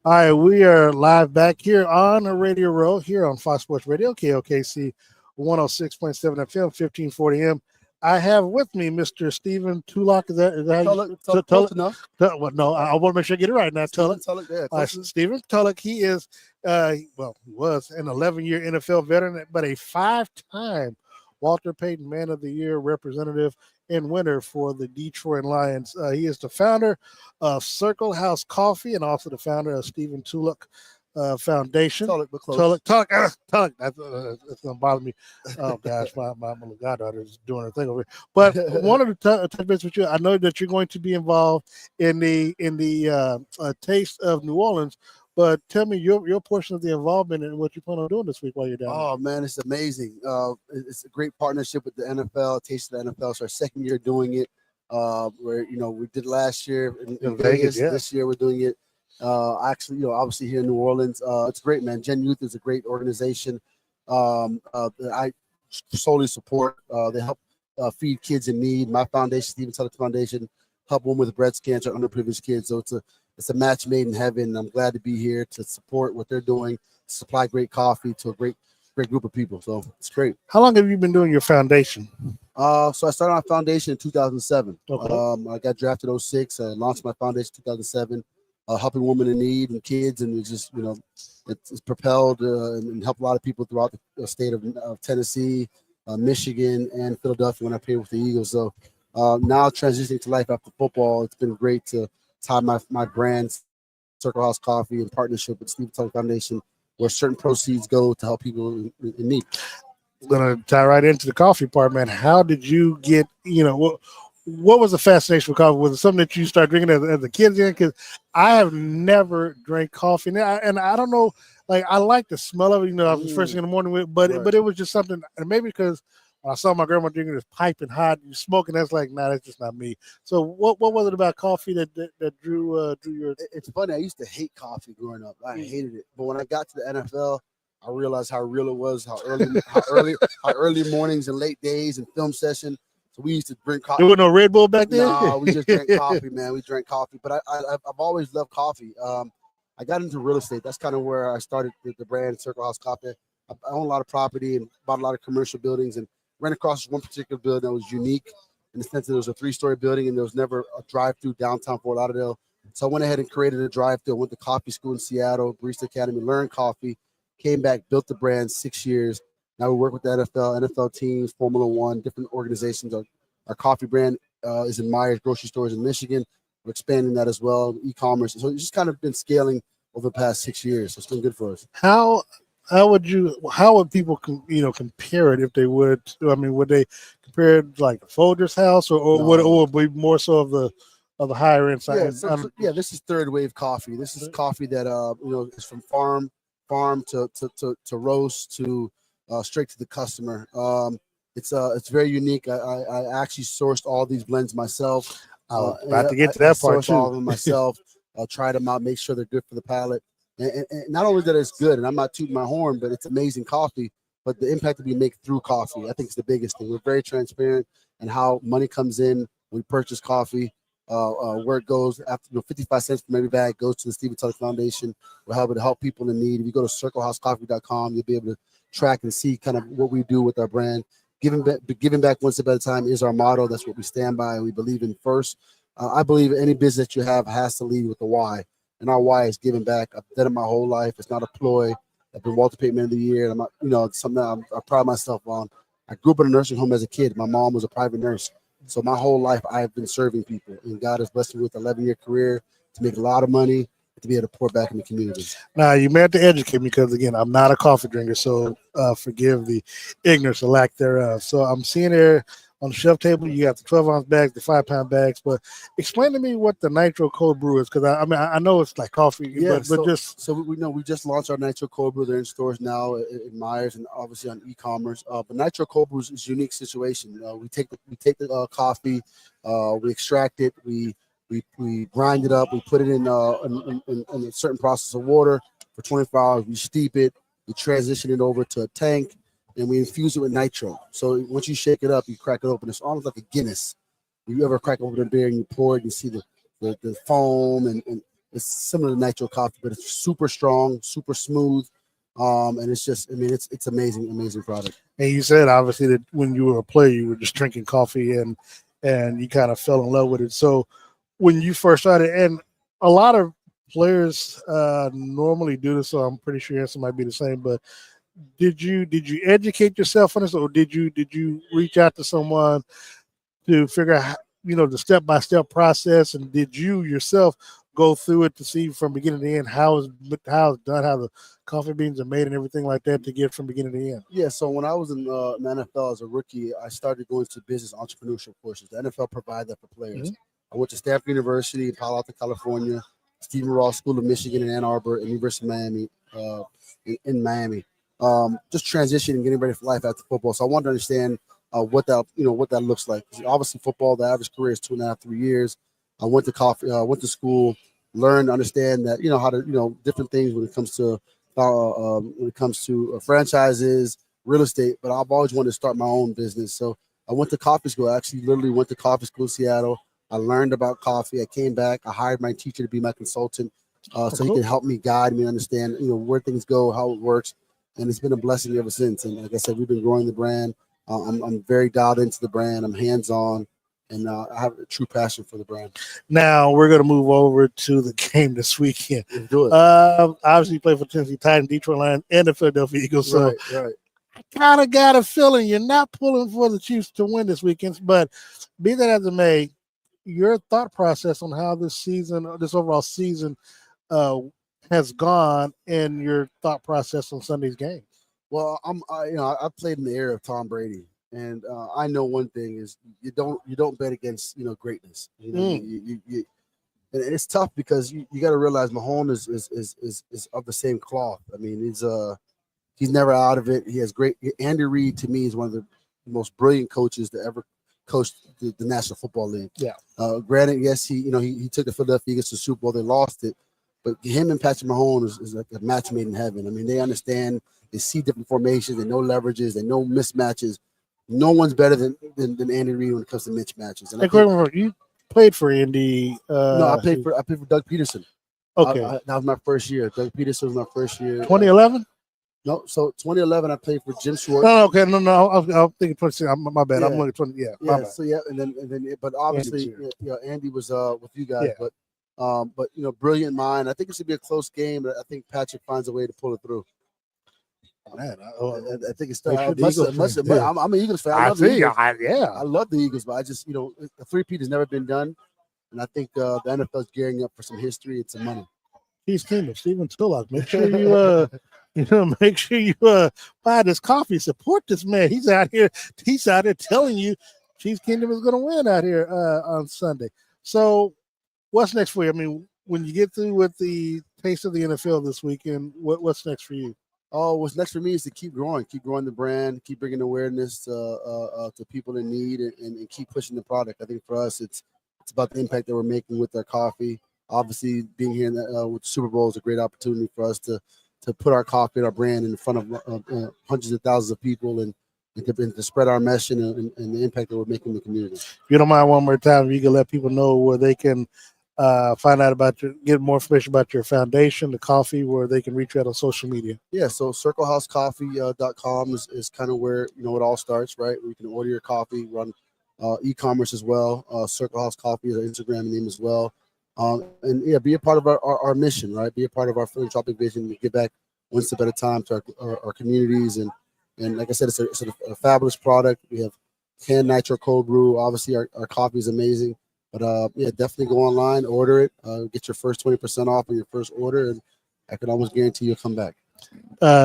All right, we are live back here on the Radio Row here on Fox Sports Radio, KOKC 106.7 FM, 1540M. I have with me Mr. Stephen Tulloch. Is that how you, Close enough. Well, no, I want to make sure I get it right now. Tulloch. Yeah, Stephen Tulloch, he is, he was an 11-year NFL veteran, but a 5-time Walter Payton Man of the Year representative and winner for the Detroit Lions. He is the founder of Circle House Coffee and also the founder of Stephen Tulloch Foundation. Tulloch. That's gonna bother me. Oh gosh, my little goddaughter is doing her thing over here. But one of the touch base with you, I know that you're going to be involved in the Taste of New Orleans. But tell me your portion of the involvement and what you plan on doing this week while you're down. Oh man, it's amazing. It's a great partnership with the NFL, Taste of the NFL. It's our second year doing it. Where we did last year in Vegas. Yeah. This year we're doing it. Actually, obviously here in New Orleans. It's great, man. Gen Youth is a great organization. That I solely support. They help feed kids in need. My foundation, Stephen Tulloch Foundation, help women with breast cancer, underprivileged kids. So it's a match made in heaven. I'm glad to be here to support what they're doing, supply great coffee to a great group of people. So it's great. How long have you been doing your foundation? So I started my foundation in 2007. Okay. I got drafted in 06. I launched my foundation in 2007, helping women in need and kids. And it's just, it's propelled and helped a lot of people throughout the state of Tennessee, Michigan, and Philadelphia when I played with the Eagles. So now transitioning to life after football, it's been great to tie my brand, Circle House Coffee, in partnership with Stephen Tulloch Foundation, where certain proceeds go to help people in need. I'm gonna tie right into the coffee part, man. How did you get? What was the fascination with coffee? Was it something that you started drinking as a kid? Because I have never drank coffee, and I don't know. Like I like the smell of it. I was first thing in the morning, but it was just something. And maybe because I saw my grandma drinking this piping hot, you smoking. That's like, nah, that's just not me. So what was it about coffee that drew your? It's funny. I used to hate coffee growing up. I hated it, but when I got to the NFL, I realized how real it was. How early mornings and late days and film session. So we used to drink coffee. There was no Red Bull back then. No, we just drank coffee, man. We drank coffee, but I've always loved coffee. I got into real estate. That's kind of where I started the brand Circle House Coffee. I own a lot of property and bought a lot of commercial buildings and ran across one particular building that was unique in the sense that it was a 3-story building and there was never a drive-through downtown Fort Lauderdale. So I went ahead and created a drive-through. I went to coffee school in Seattle, Barista Academy, learned coffee, came back, built the brand 6 years. Now we work with the NFL teams, Formula One, different organizations. Our coffee brand is in Myers grocery stores in Michigan. We're expanding that as well, e-commerce. So it's just kind of been scaling over the past 6 years. So it's been good for us. How would people compare it if they would? I mean, would they compare it like the Folgers House or would it be more so of the higher end side? Yeah, this is third wave coffee. This is coffee that is from farm to roast to straight to the customer. It's very unique. I actually sourced all these blends myself. About to get to that part too. All of them myself. I'll try them out, make sure they're good for the palate. And not only that it's good, and I'm not tooting my horn, but it's amazing coffee. But the impact that we make through coffee, I think, is the biggest thing. We're very transparent in how money comes in when we purchase coffee, where it goes. After 55 cents from every bag goes to the Stephen Tulloch Foundation. We're helping to help people in need. If you go to circlehousecoffee.com, you'll be able to track and see kind of what we do with our brand. Giving back one step at a time is our motto. That's what we stand by and we believe in first. I believe any business you have has to lead with the why. And our why is giving back. I've done it my whole life. It's not a ploy. I've been Walter Payton Man of the Year. And it's something that I pride myself on. I grew up in a nursing home as a kid. My mom was a private nurse. So my whole life I've been serving people. And God has blessed me with an 11-year career to make a lot of money, to be able to pour back in the community. Now, you may have to educate me because, again, I'm not a coffee drinker, so forgive the ignorance or lack thereof. So I'm seeing there on the shelf table, you got the 12-ounce bags, the 5-pound bags, but explain to me what the Nitro Cold Brew is, because I know it's like coffee, So we just launched our Nitro Cold Brew. They're in stores now in Myers and obviously on e-commerce. But Nitro Cold Brew is a unique situation. We take the coffee, we extract it, we grind it up, we put it in a certain process of water for 24 hours. We steep it, we transition it over to a tank, and we infuse it with nitro. So once you shake it up, you crack it open. It's almost like a Guinness. You ever crack open a beer and you pour it, you see the foam and It's similar to nitro coffee, but it's super strong, super smooth. And it's just, I mean, it's amazing product. And you said obviously that when you were a player, you were just drinking coffee and you kind of fell in love with it. So when you first started, and a lot of players normally do this, so I'm pretty sure your answer might be the same. But did you educate yourself on this, or did you reach out to someone to figure out the step by step process, and did you yourself go through it to see from beginning to end how it's done, how the coffee beans are made, and everything like that to get from beginning to end? Yeah, so when I was in the NFL as a rookie, I started going to business entrepreneurship courses. The NFL provided that for players. I went to Stanford University in Palo Alto, California, Stephen Ross School of Michigan in Ann Arbor, and University of Miami in Miami. Just transitioning, getting ready for life after football. So I wanted to understand what that looks like. Obviously, football, the average career is 2.5, 3 years. I went to school, learned, understand that how to different things when it comes to franchises, real estate. But I've always wanted to start my own business. So I went to coffee school. I actually literally went to coffee school in Seattle. I learned about coffee. I came back. I hired my teacher to be my consultant, so he can help me, guide me, understand where things go, how it works, and it's been a blessing ever since. And like I said, we've been growing the brand. I'm very dialed into the brand. I'm hands on, and I have a true passion for the brand. Now we're going to move over to the game this weekend. Let's do it. Obviously, you play for Tennessee Titans, Detroit Lions, and the Philadelphia Eagles. So right. I kind of got a feeling you're not pulling for the Chiefs to win this weekend. But be that as it may, your thought process on how this overall season, has gone, and your thought process on Sunday's game. Well, I played in the era of Tom Brady, and I know one thing is you don't bet against greatness. And it's tough because you got to realize Mahomes is of the same cloth. I mean, he's never out of it. He has great. Andy Reid to me is one of the most brilliant coaches to ever coach the National Football League. Yeah. Granted, yes, he took the Philadelphia Eagles to the Super Bowl. They lost it, but him and Patrick Mahomes is like a match made in heaven. I mean, they understand. They see different formations. They know leverages. They know mismatches. No one's better than Andy Reid when it comes to mismatches. And you played for Andy. No, I played for Doug Peterson. Okay, that was my first year. Doug Peterson was my first year. 2011. No, so 2011 I played for Jim Schwartz. Oh, okay, no, I'm thinking 20. My bad. Yeah. I'm looking 20. Yeah, yeah. So and then, but obviously, Andy was with you guys, but brilliant mind. I think it should be a close game, but I think Patrick finds a way to pull it through. Man, I think it's I'm an Eagles fan. I love the Eagles. I love the Eagles, but I just a three-peat has never been done, and I think the NFL is gearing up for some history and some money. He's Kingdom, Stephen Tulloch. Make sure you make sure you buy this coffee, support this man. He's out here telling you Chiefs Kingdom is going to win out here on Sunday. So what's next for you? I mean, when you get through with the taste of the NFL this weekend, what's next for you? Oh, what's next for me is to keep growing the brand, keep bringing awareness to people in need, and keep pushing the product. I think for us, it's about the impact that we're making with our coffee. Obviously, being here with the Super Bowl is a great opportunity for us to put our coffee and our brand in front of hundreds of thousands of people and to spread our message and the impact that we're making in the community. If you don't mind, one more time, if you can let people know where they can find out get more information about your foundation, the coffee, where they can reach you out on social media. Yeah, so circlehousecoffee.com is kind of where it all starts, right? Where you can order your coffee, run e-commerce as well. Circle House Coffee is our Instagram name as well. And be a part of our mission, right? Be a part of our philanthropic vision to give back one step at a time to our communities. And like I said, it's a fabulous product. We have canned nitro cold brew. Obviously, our coffee is amazing. But definitely go online, order it, get your first 20% off on your first order, and I can almost guarantee you'll come back.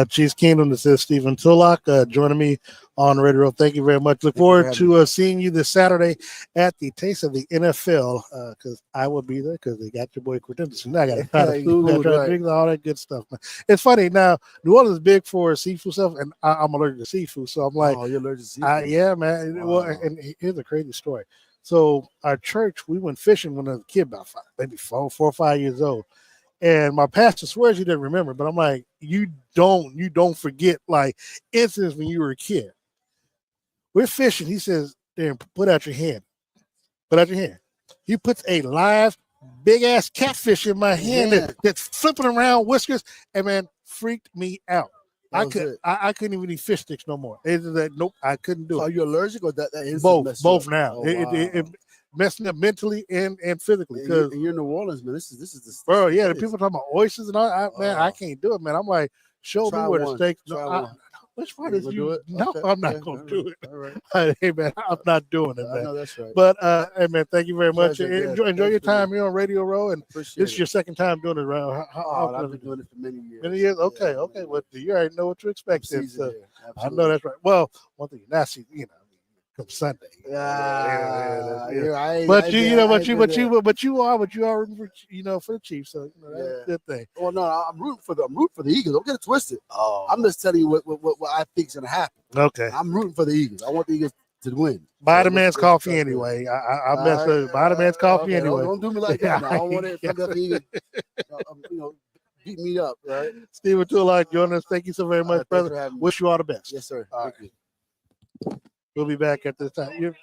Chiefs Kingdom, this is Stephen Tulloch joining me on Radio Row. Thank you very much. Look forward to seeing you this Saturday at the Taste of the NFL, because I will be there because they got your boy Credentials. I got to try the food, got to try drinks, all that good stuff. Man. It's funny now. New Orleans is big for seafood stuff, and I'm allergic to seafood, so I'm like, oh, you're allergic to seafood? Yeah, man. Wow. Well, and here's a crazy story. So our church, we went fishing when I was a kid, about maybe 4 or 5 years old. And my pastor swears he doesn't remember, but I'm like, you don't forget like incidents when you were a kid. We're fishing. He says, "Darren, put out your hand. Put out your hand." He puts a live big ass catfish in my hand Yeah. that's flipping around whiskers, and man, freaked me out. That was it. I couldn't even eat fish sticks no more. It's that nope, I couldn't do So it. are you allergic or that instant messed you Both up? now. Oh, It wow. messed me up mentally and physically. And Because you're in New Orleans, man. This is bro, yeah, the it is. people talking about oysters and all. Man, I Oh. can't do it, man. I'm like, show Try me where the one. steaks. Try No, one. which part You is gonna you? do it? No, Okay. I'm not Yeah, gonna all do right. All right. it. Hey man, I'm not doing it, I man. know that's right. But hey man, thank you very much. Pleasure, yeah. Enjoy Thanks your for the- time here on Radio Row, and Appreciate this is it. your second time doing it, right? How Oh, often I've have been you doing it for many years. Many years? Okay, Yeah, okay. many Well, years. you already know what to expect. I'm Then, seasoned so here. I Absolutely. know that's right. Well, one thing, now see, come Sunday. But you are rooting for, for the Chiefs. So that's a good thing. Well, no, I'm rooting for the Eagles. Don't get it twisted. Oh, I'm just telling you what I think is gonna happen. okay. I'm rooting for the Eagles. I want the Eagles to win. Buy So the man's let's coffee start there. anyway. I messed up. Buy the man's coffee Okay, anyway. Don't do me like that. Now. I don't want it. Yeah. Something Eagles, beat me up, right? Stephen Tulloch joining us. Thank you so very much, Thanks for brother. having me. Wish you all the best. Yes, sir. All Thank right. you. We'll be back at this time.